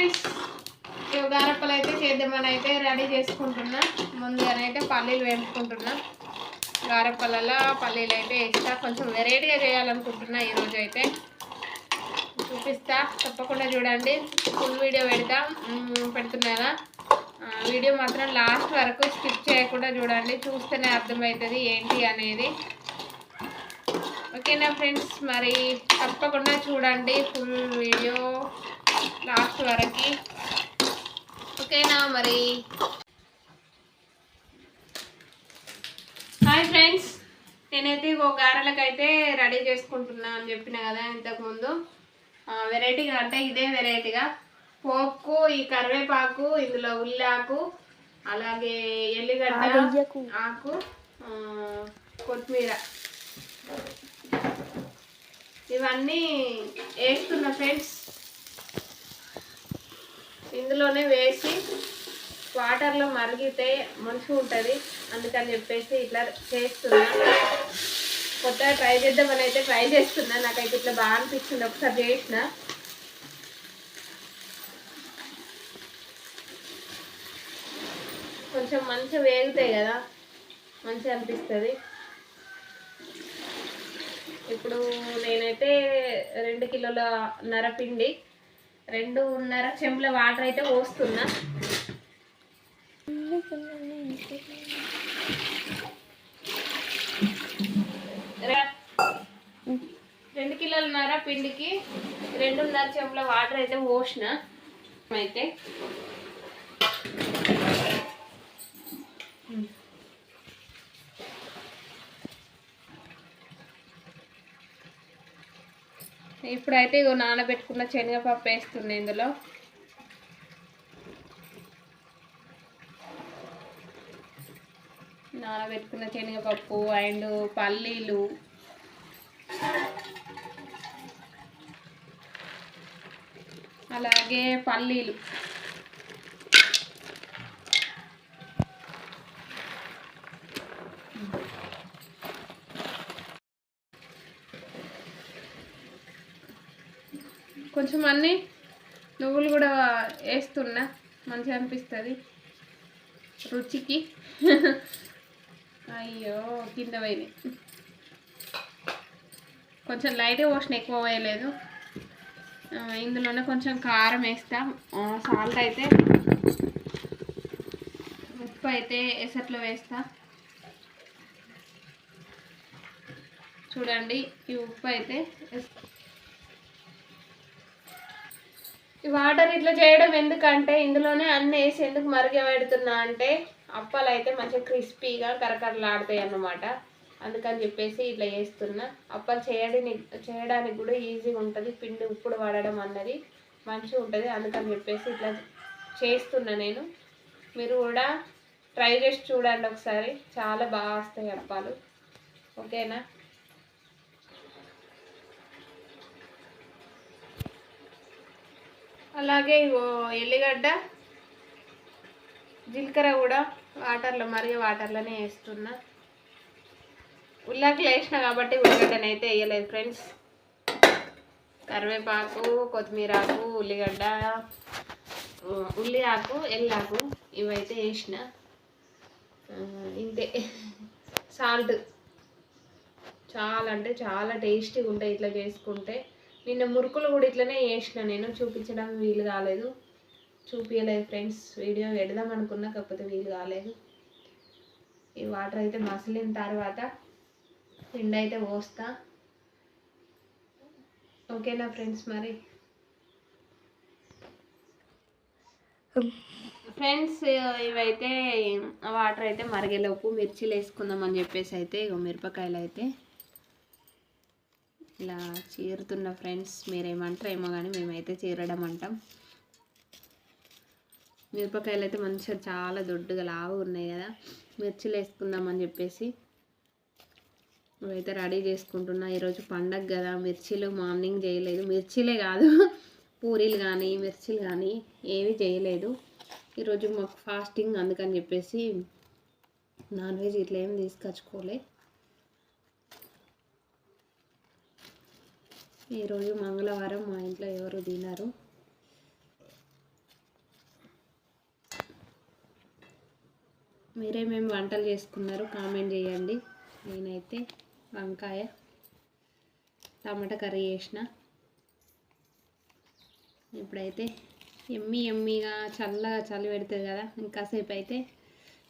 Friends, గారెప్పలు అయితే చేద్దామని అయితే రెడీ చేసుకుంటున్నా. ముందుగానైతే పల్లీలు వేసుకుంటున్నా. గారెప్పలలో పల్లీలు అయితే వేస్తా. కొంచెం వెరైటీగా చేయాలనుకుంటున్నా. ఈరోజు అయితే చూపిస్తా, తప్పకుండా చూడండి. ఫుల్ వీడియో పెడుతున్నారా. వీడియో మాత్రం లాస్ట్ వరకు స్కిప్ చేయకుండా చూడండి. చూస్తేనే అర్థమవుతుంది ఏంటి అనేది. ఓకేనా ఫ్రెండ్స్, మరి తప్పకుండా చూడండి ఫుల్ వీడియో లాస్ట్ వరకు. ఓకేనా మరి. హాయ్ ఫ్రెండ్స్, నేనైతే గారెలకైతే రెడీ చేసుకుంటున్నా అని చెప్పిన కదా ఇంతకుముందు. వెరైటీగా అంటే ఇదే వెరైటీగా పోపు, ఈ కరివేపాకు, ఇందులో ఉల్లాకు, అలాగే ఎల్లిగడ్డ ఆకు, కొత్తిమీర ఇవన్నీ వేస్తున్నా ఫ్రెండ్స్. ఇందులోనే వేసి వాటర్లో మరిగితే మంచిగా ఉంటుంది, అందుకని చెప్పేసి ఇట్లా చేస్తున్నా. కొత్తగా ట్రై చేద్దామని అయితే ట్రై చేస్తున్నా. నాకైతే ఇట్లా బాగా అనిపించింది, ఒకసారి చేసిన. కొంచెం మంచిగా వేగుతాయి కదా, మంచిగా అనిపిస్తుంది. ఇప్పుడు నేనైతే 2 కిలోల నరపిండి 2.5 చెంబుల వాటర్ అయితే పోస్తున్నా. 2 కిలోల నరపిండికి 2.5 చెంబుల వాటర్ అయితే పోసిన. అయితే ఇప్పుడైతే ఇగో నానబెట్టుకున్న శనగపప్పు వేస్తున్నా. ఇందులో నానబెట్టుకున్న శనగపప్పు అండ్ పల్లీలు, అలాగే పల్లీలు కొంచెం అన్నీ నువ్వులు కూడా వేస్తున్నా, మంచిగా అనిపిస్తుంది రుచికి. అయ్యో కింద పోయింది. కొంచెం లైట్గా పోసిన, ఎక్కువ వేయలేదు. ఇందులోనే కొంచెం కారం వేస్తా, సాల్ట్ అయితే, ఉప్పు అయితే ఎసట్లో వేస్తా. చూడండి, ఈ ఉప్పు అయితే ఈ వాటర్ ఇట్లా చేయడం ఎందుకంటే ఇందులోనే అన్నీ వేసి ఎందుకు మరిగబెడుతున్నా అంటే అప్పాలు అయితే మంచిగా క్రిస్పీగా కరకరలాడుతాయి అన్నమాట. అందుకని చెప్పేసి ఇట్లా చేస్తున్నా. అప్పాలు చేయడానికి కూడా ఈజీగా ఉంటుంది. పిండి ఉప్పుడు పడడం అన్నది మంచిగా ఉంటుంది. అందుకని చెప్పేసి ఇట్లా చేస్తున్నా నేను. మీరు కూడా ట్రై చేసి చూడండి ఒకసారి, చాలా బాగా వస్తాయి అప్పాలు. ఓకేనా. అలాగే ఎల్లిగడ్డ, జీలకర్ర కూడా మరిగే వాటర్లోనే వేస్తున్నా. ఉల్లాకులు వేసిన కాబట్టి ఉల్లిగడ్డని అయితే వేయలేదు ఫ్రెండ్స్. కరివేపాకు, కొత్తిమీరాకు, ఉల్లిగడ్డ, ఉల్లి ఆకు, ఎల్లాకు ఇవైతే వేసిన. ఇంతే. సాల్ట్ చాలా అంటే చాలా టేస్టీగా ఉంటాయి ఇట్లా చేసుకుంటే. నిన్న మురుకులు కూడా ఇట్లనే వేసిన నేను, చూపించడం వీలు కాలేదు, చూపించలేదు ఫ్రెండ్స్. వీడియో పెడదాం అనుకున్నా, కాకపోతే వీలు కాలేదు. ఈ వాటర్ అయితే మసిలిన తర్వాత పిండి అయితే పోస్తా. ఓకేనా ఫ్రెండ్స్. మరి ఫ్రెండ్స్, ఇవైతే వాటర్ అయితే మరిగేలోపు మిర్చీలు వేసుకుందామని చెప్పేసి అయితే మిరపకాయలు అయితే ఇలా చీరుతున్న ఫ్రెండ్స్. మీరేమంటారు ఏమో కానీ మేమైతే చీరడం అంటాం. మిరపకాయలు అయితే మంచిగా చాలా దొడ్డుగా లావు ఉన్నాయి కదా, మిర్చిలు వేసుకుందామని చెప్పేసి ఇవైతే రెడీ చేసుకుంటున్నా. ఈరోజు పండగ కదా, మిర్చీలు మార్నింగ్ చేయలేదు. మిర్చీలే కాదు, పూరీలు కానీ మిర్చీలు కానీ ఏవి చేయలేదు. ఈరోజు మాకు ఫాస్టింగ్, అందుకని చెప్పేసి నాన్ వెజ్ ఇట్లా ఏమి తీసుకొచ్చుకోలే. ఈరోజు మంగళవారం, మా ఇంట్లో ఎవరు తినరు. మీరేమేమి వంటలు చేసుకున్నారు కామెంట్ చేయండి. నేనైతే వంకాయ టమాటా కర్రీ చేసిన. ఇప్పుడైతే ఎమ్మీగా చల్లగా చలి పెడుతుంది కదా, ఇంకాసేపు అయితే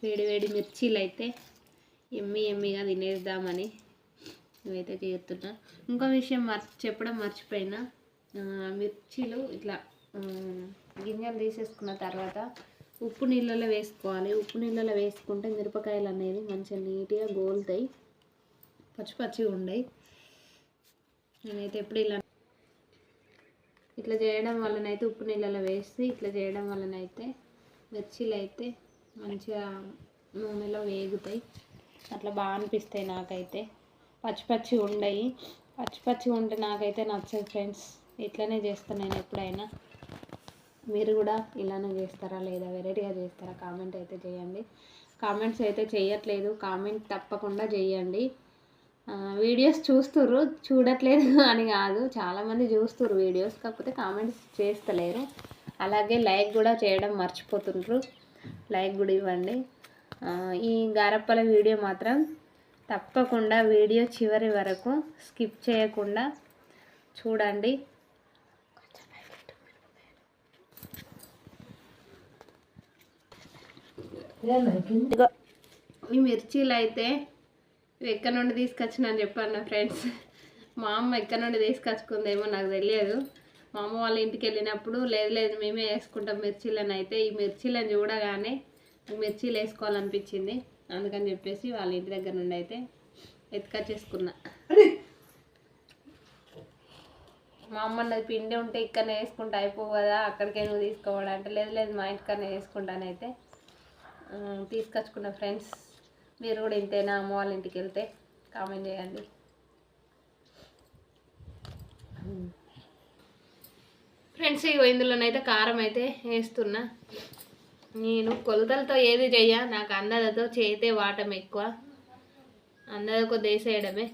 వేడి మిర్చీలు అయితే ఎమ్మీగా తినేద్దామని ఇవైతే చేస్తున్నా. ఇంకో విషయం చెప్పడం మర్చిపోయినా, మిర్చీలు ఇట్లా గింజలు తీసేసుకున్న తర్వాత ఉప్పు నీళ్ళలో వేసుకోవాలి. ఉప్పు నీళ్ళలో వేసుకుంటే మిరపకాయలు అనేది మంచిగా నీట్గా గోలుతాయి, పచ్చిగా ఉండయి. నేనైతే ఎప్పుడు ఇట్లా చేయడం వల్లనైతే ఉప్పు నీళ్ళలో వేసి ఇట్లా చేయడం వల్లనైతే మిర్చీలు అయితే మంచిగా నూనెలో వేగుతాయి. అట్లా బాగా అనిపిస్తాయి నాకైతే. పచ్చి ఉండయి. పచ్చి ఉంటే నాకైతే నచ్చదు ఫ్రెండ్స్. ఇట్లనే చేస్తాను నేను ఎప్పుడైనా. మీరు కూడా ఇలానే చేస్తారా లేదా వెరైటీగా చేస్తారా కామెంట్ అయితే చేయండి. కామెంట్స్ అయితే చేయట్లేదు, కామెంట్ తప్పకుండా చేయండి. వీడియోస్ చూడట్లేదు అని కాదు, చాలామంది చూస్తుర్రు వీడియోస్, కాకపోతే కామెంట్స్ చేస్తలేరు. అలాగే లైక్ కూడా చేయడం మర్చిపోతుండ్రు. లైక్ కూడా ఇవ్వండి. ఈ గారప్పల వీడియో మాత్రం తప్పకుండా వీడియో చివరి వరకు స్కిప్ చేయకుండా చూడండి. ఈ మిర్చీలు అయితే ఎక్కడి నుండి తీసుకొచ్చిన అని చెప్పాను ఫ్రెండ్స్. మా అమ్మ ఎక్కడి నుండి తీసుకొచ్చుకుందేమో నాకు తెలియదు. మా అమ్మ వాళ్ళ ఇంటికి వెళ్ళినప్పుడు లేదు మేమే వేసుకుంటాం మిర్చీలను. అయితే ఈ మిర్చీలను చూడగానే మిర్చీలు వేసుకోవాలనిపించింది. అందుకని చెప్పేసి వాళ్ళ ఇంటి దగ్గర నుండి అయితే ఎత్తుకొచ్చేసుకున్నా. మా అమ్మ అన్నది పిండి ఉంటే ఇక్కడనే వేసుకుంటా అయిపోవు కదా, అక్కడికే నువ్వు తీసుకోవాలంటే లేదు మా ఇంటికనే వేసుకుంటానైతే తీసుకొచ్చుకున్న ఫ్రెండ్స్. మీరు కూడా ఇంతేనా అమ్మ వాళ్ళ ఇంటికి వెళ్తే కామెంట్ చేయండి. ఫ్రెండ్స్ ఇందులోనైతే కారం అయితే వేస్తున్నా. నేను కొలతలతో ఏది చెయ్య, నాకు అందదతో చేతే వాటం ఎక్కువ, అందద కొద్ది వేసేయడమే.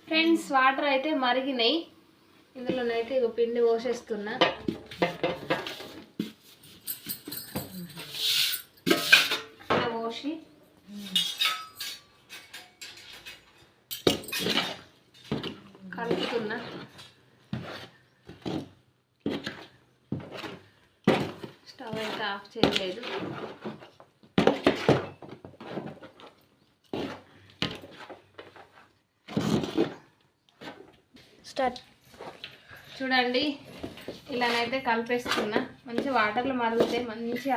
ఫ్రెండ్స్ వాటర్ అయితే మరిగినాయి. ఇందులోనైతే ఇక పిండి పోసేస్తున్నా. పోసి కలుపుతున్నా. స్టవ్ అయితే ఆఫ్ చేయలేదు. స్టార్ట్. చూడండి ఇలానైతే కలిపేస్తున్నా. మంచి వాటర్లో మరుగుతే మంచి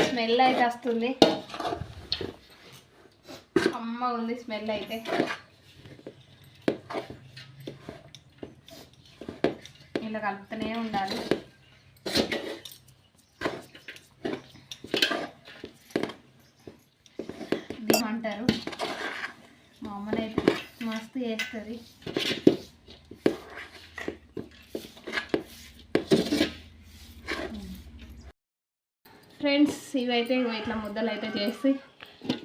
స్మెల్ అయితే వస్తుంది. అమ్మ ఉంది స్మెల్ అయితే. ఇలా కలుపుతూనే ఉండాలి. దీమంటారు మా అమ్మనైతే మస్తు చేస్తుంది. ఫ్రెండ్స్ ఇవైతే ఇట్లా ముద్దలు అయితే చేసి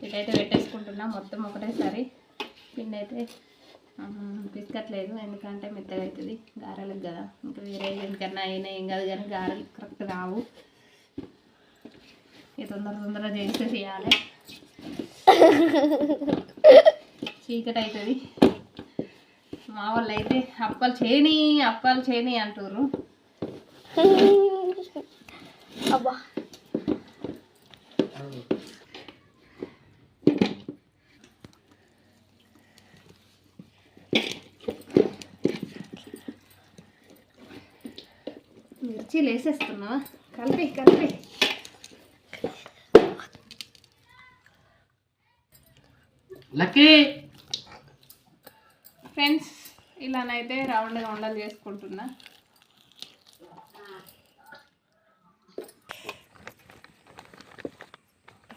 ఇటైతే పెట్టేసుకుంటున్నా. మొత్తం ఒకటేసారి పిండి అయితే పిసుకట్లేదు, ఎందుకంటే మెత్తగా అవుతుంది గారెలకు కదా. ఇంకా వేరే ఎందుకన్నా అయినా ఏం కాదు, కానీ గారెలు కరెక్ట్ రావు. ఇది తొందరగా చేస్తే చేయాలి. చీకటి అవుతుంది. మా వాళ్ళు అయితే అప్పాలు చేయని అంటారు. అబ్బా మిర్చీలు వేసేస్తున్నావా? కలిపి లక్కీ. ఫ్రెండ్స్ ఇలానైతే రౌండ్గా ఉండలు చేసుకుంటున్నా.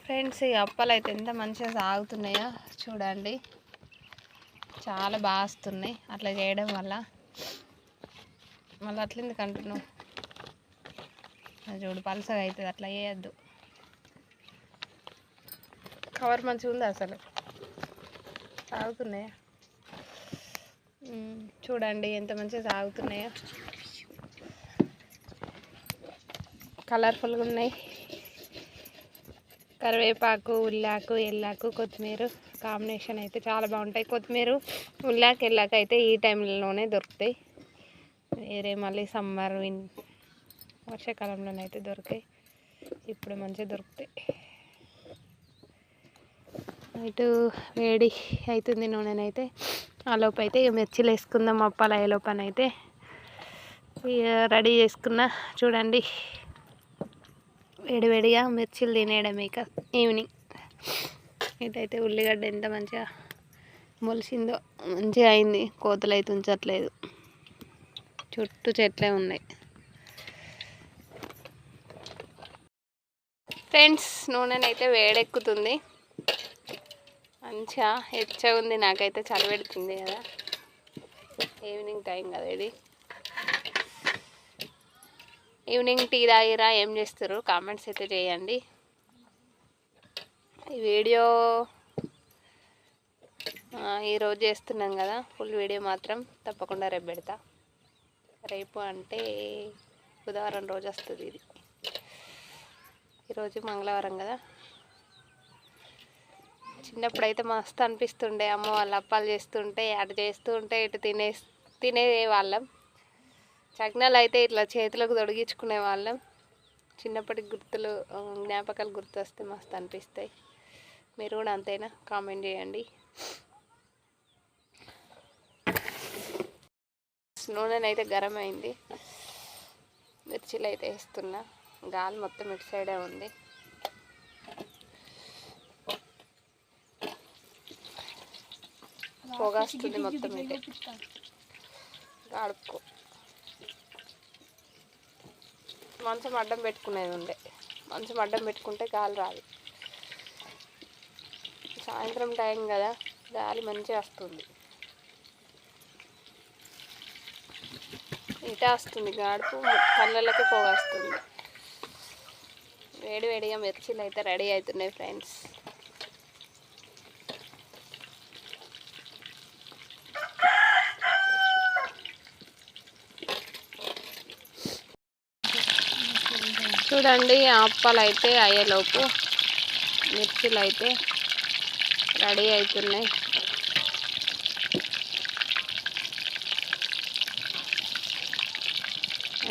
ఫ్రెండ్స్ ఈ అప్పాలు అయితే ఎంత మంచిగా సాగుతున్నాయో చూడండి, చాలా బాగా వస్తున్నాయి అట్లా చేయడం వల్ల. మళ్ళీ అట్లెందుకు అంటున్నావు? అది చూడు పలసగా అవుతుంది, అట్లా వేయద్దు. కవర్ మంచిగా ఉంది అసలు, సాగుతున్నాయా చూడండి ఎంత మంచిగా సాగుతున్నాయో, కలర్ఫుల్గా ఉన్నాయి. కరివేపాకు, ఉల్లాకు, ఎల్లాకు, కొత్తిమీర కాంబినేషన్ అయితే చాలా బాగుంటాయి. కొత్తిమీర, ఉల్లాకు, ఎల్లాకు అయితే ఈ టైంలోనే దొరుకుతాయి. వేరే మళ్ళీ సమ్మర్ వర్షాకాలంలోనైతే దొరికాయి, ఇప్పుడు మంచిగా దొరుకుతాయి. ఇటు వేడి అవుతుంది నూనెనైతే, ఆ లోపు అయితే ఇక మిర్చిలు వేసుకుందాం. అప్పాలు అయ్యే లోపనైతే రెడీ చేసుకున్నా. చూడండి వేడివేడిగా మిర్చిలు తినేయడం ఇక ఈవినింగ్. ఇటైతే ఉల్లిగడ్డ ఎంత మంచిగా మొలిసిందో, మంచిగా అయింది. కోతలు అయితే ఉంచట్లేదు, చుట్టూ చెట్లే ఉన్నాయి. ఫ్రెండ్స్ నూనెనైతే వేడెక్కుతుంది, మంచిగా హెచ్చగా ఉంది. నాకైతే చలి పెడుతుంది కదా, ఈవినింగ్ టైం కదా ఇది. ఈవినింగ్ టీ తాగిరా, ఏం చేస్తారు కామెంట్స్ అయితే చేయండి. ఈ వీడియో ఈరోజు చేస్తున్నాం కదా, ఫుల్ వీడియో మాత్రం తప్పకుండా రేపు పెడతా. రేపు అంటే బుధవారం రోజు వస్తుంది ఇది, ఈరోజు మంగళవారం కదా. చిన్నప్పుడైతే మస్తు అనిపిస్తుండే, అమ్మ వాళ్ళు అప్పాలు చేస్తుంటే అటు చేస్తూ ఉంటే ఇటు తినే వాళ్ళం. చగ్నాలు అయితే ఇట్లా చేతులకు తొడిగించుకునే వాళ్ళం. చిన్నప్పటి గుర్తులు, జ్ఞాపకాలు గుర్తొస్తే మస్తు అనిపిస్తాయి. మీరు కూడా అంతేనా? కామెంట్ చేయండి. నూనెనైతే గరం అయింది, మిర్చిలు అయితే వేస్తున్నా. గాలి మొత్తం ఇటు సైడే ఉంది. పొగొస్తుంది మొత్తం ఇటే. గాడుపుకో మంచం అడ్డం పెట్టుకునేది ఉండే, మంచం అడ్డం పెట్టుకుంటే గాలి రాదు. సాయంత్రం టైం కదా, గాలి మంచిగా వస్తుంది. ఇటే వస్తుంది గాడుపు, కళ్ళకి పొగ వస్తుంది. వేడివేడిగా మిర్చిలు అయితే రెడీ అవుతున్నాయి ఫ్రెండ్స్. చూడండి అప్పాలు అయితే అయ్యేలోపు మిర్చిలు అయితే రెడీ అవుతున్నాయి.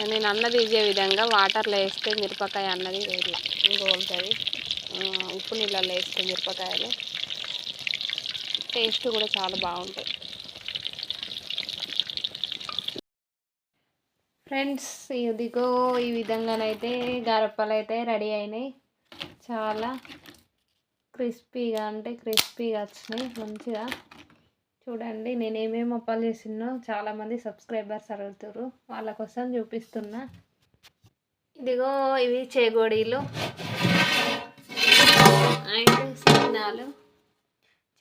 నేను అన్నది ఇదే విధంగా వాటర్లో వేస్తే మిరపకాయ అన్నది గోలుతుంది. ఉప్పు నీళ్ళల్లో వేస్తే మిరపకాయలు టేస్ట్ కూడా చాలా బాగుంటాయి. ఫ్రెండ్స్ ఇదిగో ఈ విధంగానైతే గారప్పాలు అయితే రెడీ అయినాయి. చాలా క్రిస్పీగా వచ్చినాయి మంచిగా. చూడండి నేను ఏమేమి అప్పాలు చేసినో చాలామంది సబ్స్క్రైబర్స్ అడుగుతారు, వాళ్ళ కోసం చూపిస్తున్నా. ఇదిగో ఇవి చేగోడీలు అండ్ సకినాలు.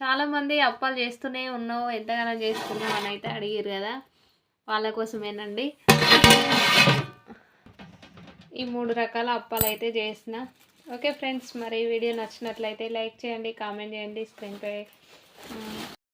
చాలామంది అప్పాలు చేస్తూనే ఉన్నావు, ఎంతగానో చేస్తున్నావు అని అయితే అడిగారు కదా, వాళ్ళ కోసమేనండి ఈ 3 రకాల అప్పాలు అయితే చేసిన. ఓకే ఫ్రెండ్స్, మరి ఈ వీడియో నచ్చినట్లయితే లైక్ చేయండి, కామెంట్ చేయండి, స్క్రీన్పై